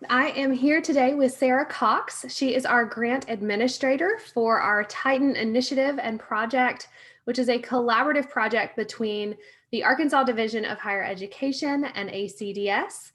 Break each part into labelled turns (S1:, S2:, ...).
S1: I am here today with Sarah Cox. She is our grant administrator for our Titan Initiative and Project, which is a collaborative project between the Arkansas Division of Higher Education and ACDS.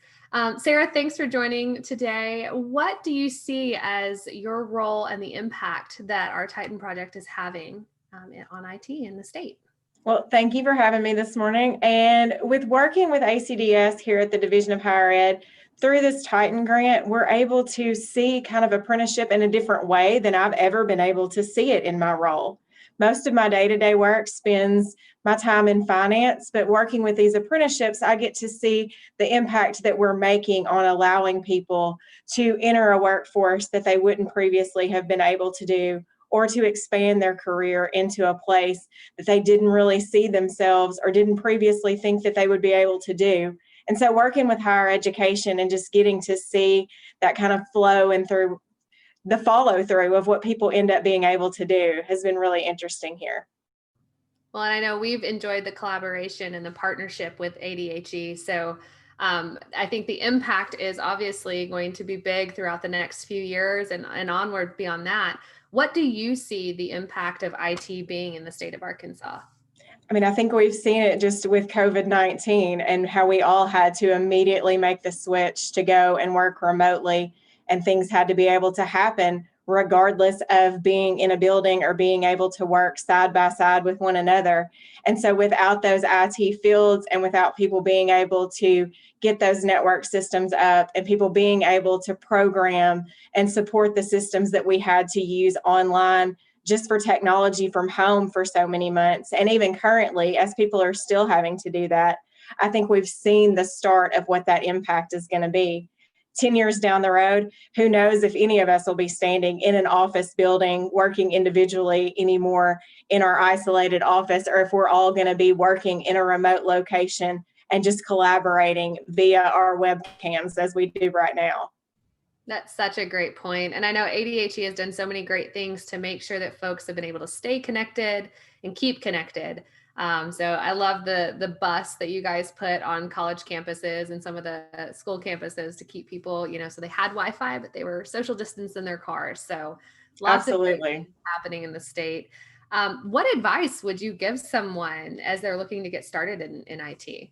S1: Sarah, thanks for joining today. What do you see as your role and the impact that our Titan project is having on IT in the state?
S2: Well, thank you for having me this morning. And with working with ACDS here at the Division of Higher Ed, through this Titan grant, we're able to see kind of apprenticeship in a different way than I've ever been able to see it in my role. Most of my day-to-day work spends my time in finance, but working with these apprenticeships, I get to see the impact that we're making on allowing people to enter a workforce that they wouldn't previously have been able to do, or to expand their career into a place that they didn't really see themselves or didn't previously think that they would be able to do. And so working with higher education and just getting to see that kind of flow and through the follow through of what people end up being able to do has been really interesting here.
S1: Well, and I know we've enjoyed the collaboration and the partnership with ADHE. So I think the impact is obviously going to be big throughout the next few years and onward beyond that. What do you see the impact of IT being in the state of Arkansas?
S2: I mean, I think we've seen it just with COVID-19 and how we all had to immediately make the switch to go and work remotely, and things had to be able to happen regardless of being in a building or being able to work side by side with one another. And so without those IT fields and without people being able to get those network systems up and people being able to program and support the systems that we had to use online just for technology from home for so many months, and even currently as people are still having to do that, I think we've seen the start of what that impact is going to be. 10 years down the road, who knows if any of us will be standing in an office building working individually anymore in our isolated office, or if we're all going to be working in a remote location and just collaborating via our webcams as we do right now.
S1: That's such a great point. And I know ADHE has done so many great things to make sure that folks have been able to stay connected and keep connected. So I love the bus that you guys put on college campuses and some of the school campuses to keep people, so they had Wi-Fi, but they were social distance in their cars. So lots of great things happening in the state. What advice would you give someone as they're looking to get started in IT?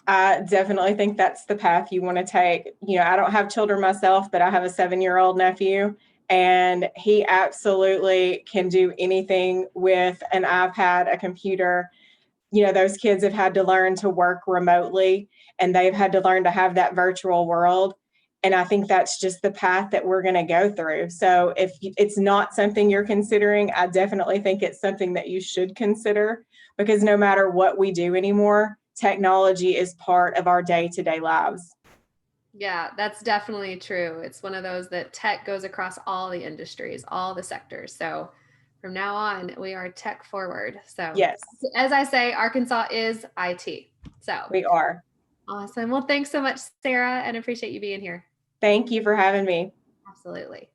S2: I definitely think that's the path you want to take. I don't have children myself, but I have a 7-year-old nephew, and he absolutely can do anything with an iPad, a computer. Those kids have had to learn to work remotely, and they've had to learn to have that virtual world. And I think that's just the path that we're going to go through. So if it's not something you're considering, I definitely think it's something that you should consider, because no matter what we do anymore, technology is part of our day-to-day lives.
S1: Yeah, that's definitely true. It's one of those that tech goes across all the industries, all the sectors. So from now on, we are tech forward. So
S2: yes,
S1: as I say, Arkansas is IT. So
S2: we are.
S1: Awesome. Well, thanks so much, Sarah, and appreciate you being here.
S2: Thank you for having me.
S1: Absolutely.